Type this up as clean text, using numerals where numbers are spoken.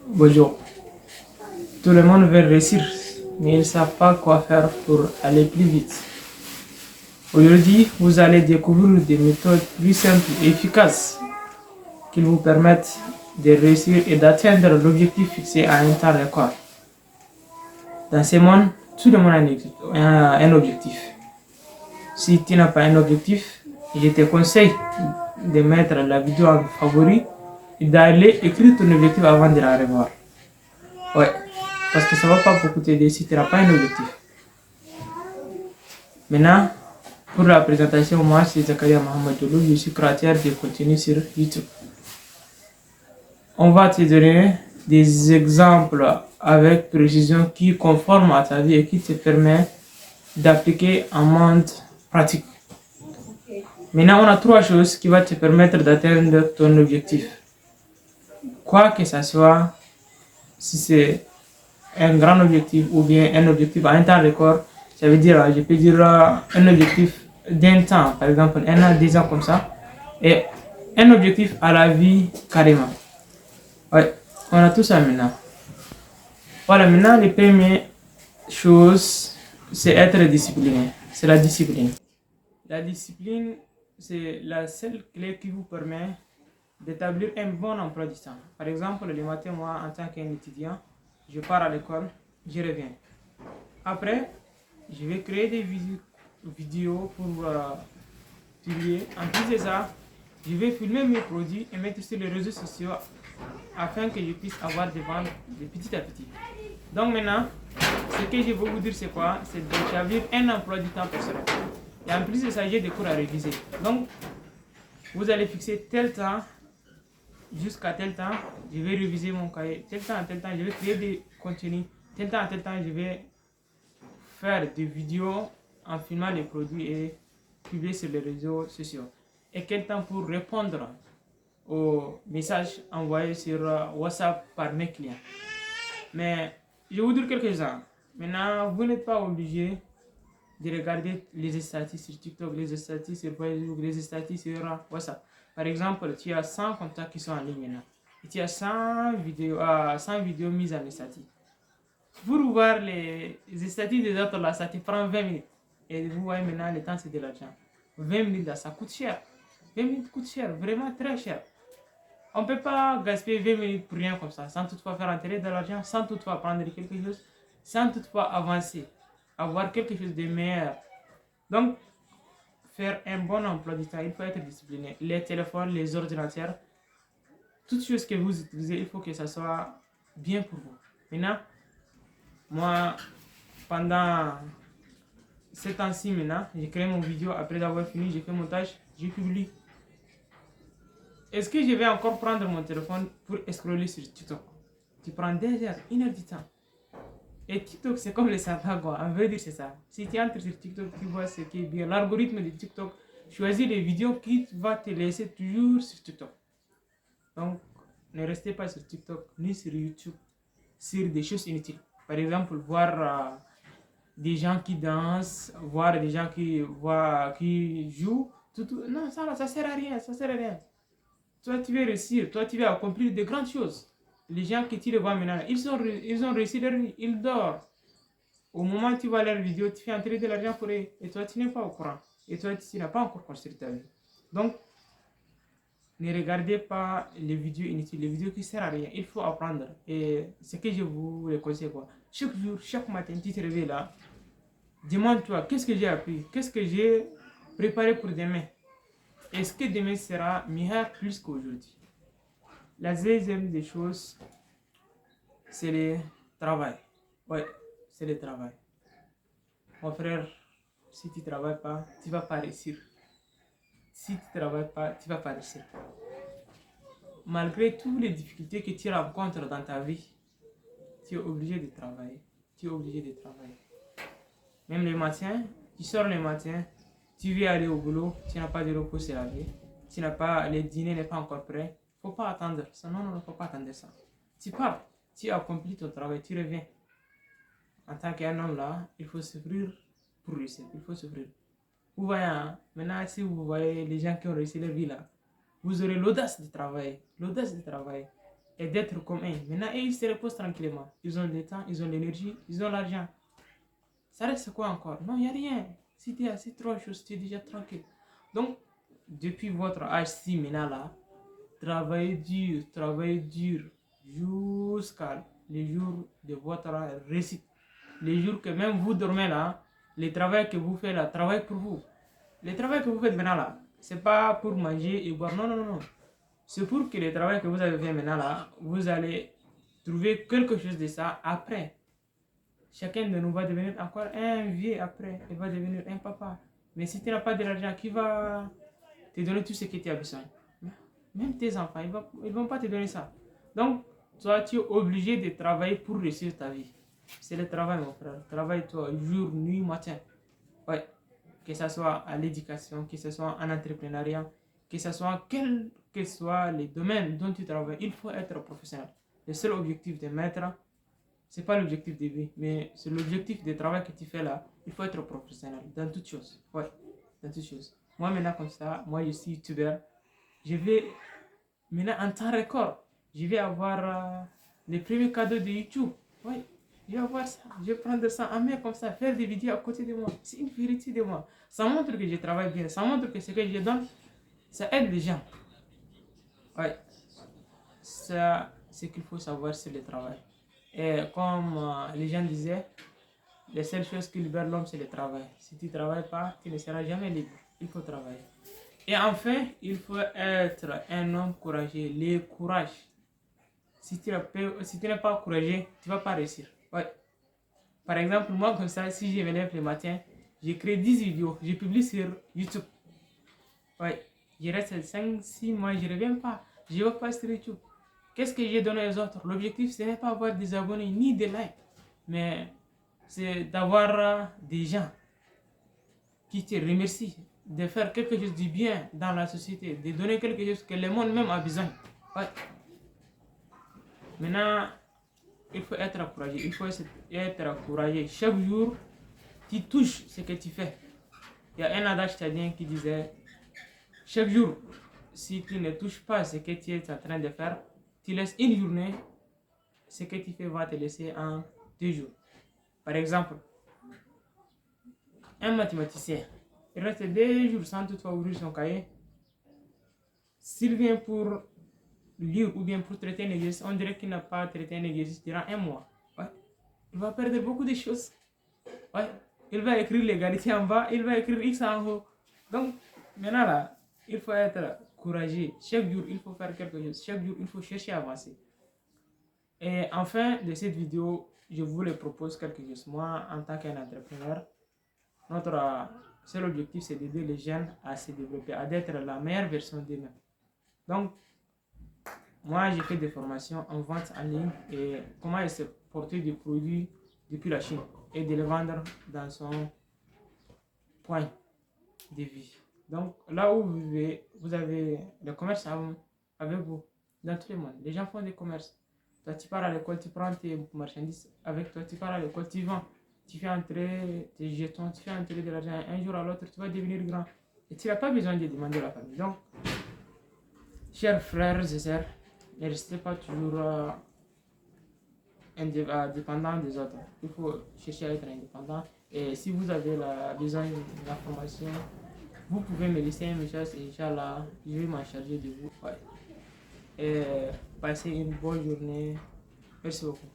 Bonjour. Tout le monde veut réussir, mais ils ne savent pas quoi faire pour aller plus vite. Aujourd'hui, vous allez découvrir des méthodes plus simples et efficaces qui vous permettent de réussir et d'atteindre l'objectif fixé à un temps record. Dans ce monde, tout le monde a un objectif. Si tu n'as pas un objectif, je te conseille de mettre la vidéo en favori et d'aller écrire ton objectif avant de la revoir. Ouais, parce que ça ne va pas beaucoup t'aider si tu n'as pas un objectif. Maintenant, pour la présentation, moi c'est Zakaria Mohamedou, je suis créateur de contenu sur YouTube. On va te donner des exemples avec précision qui conforment à ta vie et qui te permettent d'appliquer un monde pratique. Maintenant, on a trois choses qui vont te permettre d'atteindre ton objectif. Quoi que ce soit, si c'est un grand objectif ou bien un objectif à un temps record, ça veut dire, je peux dire un objectif d'un temps, par exemple 1 an, 2 ans comme ça, et un objectif à la vie carrément. Ouais, on a tout ça maintenant. Voilà, maintenant, les premières choses, c'est être discipliné. C'est la discipline. La discipline, c'est la seule clé qui vous permet d'établir un bon emploi du temps. Par exemple, le matin, moi, en tant qu'étudiant, je pars à l'école, je reviens. Après, je vais créer des vidéos pour publier. En plus de ça, je vais filmer mes produits et mettre sur les réseaux sociaux afin que je puisse avoir des ventes de petit à petit. Donc maintenant, ce que je veux vous dire, c'est quoi? C'est d'établir un emploi du temps personnel. Et en plus de ça, j'ai des cours à réviser. Donc, vous allez fixer tel temps, jusqu'à tel temps, je vais réviser mon cahier. Tel temps, je vais créer des contenus. Tel temps, je vais faire des vidéos en filmant les produits et publier sur les réseaux sociaux. Et quel temps pour répondre aux messages envoyés sur WhatsApp par mes clients. Mais je vais vous dire quelque chose. Maintenant, vous n'êtes pas obligé de regarder les statistiques sur TikTok, les statistiques sur Facebook, les statistiques sur WhatsApp. Par exemple, tu as 100 contacts qui sont en ligne maintenant. Et tu as 100 vidéos mises en statistique. Pour voir les statistiques des autres là, ça te prend 20 minutes. Et vous voyez maintenant, le temps c'est de l'argent. 20 minutes là, ça coûte cher. 20 minutes coûte cher, vraiment très cher. On ne peut pas gaspiller 20 minutes pour rien comme ça, sans toutefois faire entrer de l'argent, sans toutefois prendre quelque chose, sans toutefois avancer, avoir quelque chose de meilleur. Donc, faire un bon emploi du temps, il faut être discipliné. Les téléphones, les ordinateurs, toutes choses que vous utilisez, il faut que ça soit bien pour vous. Maintenant, moi, pendant 7 ans-ci maintenant, j'ai créé mon vidéo, après avoir fini, j'ai fait mon montage, j'ai publié. Est-ce que je vais encore prendre mon téléphone pour scroller sur TikTok? Tu prends 2 heures, 1 heure du temps. Et TikTok, c'est comme le serpent, quoi. On veut dire c'est ça. Si tu entres sur TikTok, tu vois ce qui est bien. L'algorithme de TikTok choisit les vidéos qui vont te laisser toujours sur TikTok. Donc, ne restez pas sur TikTok ni sur YouTube sur des choses inutiles. Par exemple, voir des gens qui dansent, voir des gens qui jouent. Non, ça sert à rien, ça sert à rien. Toi, tu veux réussir, toi, tu veux accomplir de grandes choses. Les gens que tu les vois maintenant, ils ont réussi leur vie, ils dorment. Au moment où tu vois leur vidéo, tu fais entrer de l'argent pour eux. Et toi, tu n'es pas au courant. Et toi, tu n'as pas encore construit ta vie. Donc, ne regardez pas les vidéos inutiles, les vidéos qui ne servent à rien. Il faut apprendre. Et ce que je vous le conseille, quoi. Chaque jour, chaque matin, tu te réveilles là. Demande-toi, qu'est-ce que j'ai appris? Qu'est-ce que j'ai préparé pour demain? Est-ce que demain sera meilleur plus qu'aujourd'hui? La deuxième des choses, c'est le travail. Ouais, c'est le travail. Mon frère, si tu ne travailles pas, tu ne vas pas réussir. Si tu ne travailles pas, tu ne vas pas réussir. Malgré toutes les difficultés que tu rencontres dans ta vie, tu es obligé de travailler. Tu es obligé de travailler. Même le matin, tu sors le matin, tu veux aller au boulot, tu n'as pas de repos, c'est la vie. Tu n'as pas, le dîner n'est pas encore prêt. Il ne faut pas attendre ça. Non, il ne faut pas attendre ça. Tu pars, tu accomplis ton travail, tu reviens. En tant qu'un homme là, il faut souffrir pour réussir. Il faut souffrir. Vous voyez, hein, maintenant si vous voyez les gens qui ont réussi leur vie là, vous aurez l'audace de travailler. L'audace de travailler. et d'être comme eux. Maintenant, ils se reposent tranquillement. Ils ont le temps, ils ont l'énergie, ils ont l'argent. Ça reste quoi encore? Non, il n'y a rien. Si tu es assez trop chaud, tu es déjà tranquille. Donc, depuis votre âge-ci, maintenant là, travaillez dur jusqu'à les jours de votre réussite. Les jours que même vous dormez là, le travail que vous faites là, travaille pour vous. Le travail que vous faites maintenant là, c'est pas pour manger et boire. Non, non, non, non. C'est pour que le travail que vous avez fait maintenant là, vous allez trouver quelque chose de ça après. Chacun de nous va devenir encore un vieux après. Il va devenir un papa. Mais si tu n'as pas de l'argent, qui va te donner tout ce que tu as besoin? Même tes enfants, ils vont pas te donner ça. Donc, toi, tu es obligé de travailler pour réussir ta vie. C'est le travail, mon frère. Travaille-toi jour, nuit, matin. Ouais. Que ce soit à l'éducation, que ce soit en entrepreneuriat, que ce soit quel que soit les domaines dont tu travailles, il faut être professionnel. Le seul objectif de mettre, c'est pas l'objectif de vie, mais c'est l'objectif de travail que tu fais là. Il faut être professionnel dans toutes choses. Ouais, dans toutes choses. Moi, maintenant, comme ça, moi, je suis youtubeur. Je vais, maintenant, en temps record, je vais avoir les premiers cadeaux de YouTube. Oui, je vais avoir ça. Je vais prendre ça en main comme ça, faire des vidéos à côté de moi. C'est une vérité de moi. Ça montre que je travaille bien. Ça montre que ce que je donne, ça aide les gens. Ouais, ça, c'est qu'il faut savoir, c'est le travail. Et comme les gens disaient, les seules choses qui libèrent l'homme, c'est le travail. Si tu ne travailles pas, tu ne seras jamais libre. Il faut travailler. Et enfin, il faut être un homme courageux. Le courage. Si tu n'es pas courageux, tu ne vas pas réussir. Ouais. Par exemple, moi, comme ça, si je me lève le matin, j'ai créé 10 vidéos, je publie sur YouTube. Ouais. Je reste 5-6 mois, je ne reviens pas. Je ne vais pas sur YouTube. Qu'est-ce que j'ai donné aux autres? L'objectif, ce n'est pas avoir des abonnés ni des likes, mais c'est d'avoir des gens qui te remercient, de faire quelque chose de bien dans la société, de donner quelque chose que le monde même a besoin. Ouais. Maintenant, il faut être courageux. Il faut être courageux. Chaque jour, tu touches ce que tu fais. Il y a un adage tchadien qui disait, chaque jour, si tu ne touches pas ce que tu es en train de faire, tu laisses une journée, ce que tu fais va te laisser en 2 jours. Par exemple, un mathématicien, il reste 2 jours sans toutefois ouvrir son cahier. S'il vient pour lire ou bien pour traiter un exercice, on dirait qu'il n'a pas traité un exercice durant un mois. Ouais. Il va perdre beaucoup de choses. Ouais. Il va écrire l'égalité en bas, il va écrire X en haut. Donc, maintenant là, il faut être courageux. Chaque jour, il faut faire quelque chose. Chaque jour, il faut chercher à avancer. Et enfin, de cette vidéo, je vous le propose quelque chose. Moi, en tant qu'un entrepreneur, notre seul objectif, c'est d'aider les jeunes à se développer, à être la meilleure version d'eux-mêmes. Donc, moi, j'ai fait des formations en vente en ligne et comment exporter des produits depuis la Chine et de les vendre dans son point de vie. Donc, là où vous vivez, vous avez le commerce avec vous, dans tout le monde. Les gens font des commerces. Toi, tu pars à l'école, tu prends tes marchandises avec toi, tu pars à l'école, tu vends. Tu fais entrer tes jetons, tu fais entrer de l'argent. Un jour à l'autre, tu vas devenir grand. Et tu n'as pas besoin de demander à la famille. Donc, chers frères et sœurs, ne restez pas toujours dépendant des autres. Il faut chercher à être indépendant. Et si vous avez besoin d'informations, vous pouvez me laisser un message et Inch'Allah, je vais m'en charger de vous. Ouais. Et passez une bonne journée. Merci beaucoup.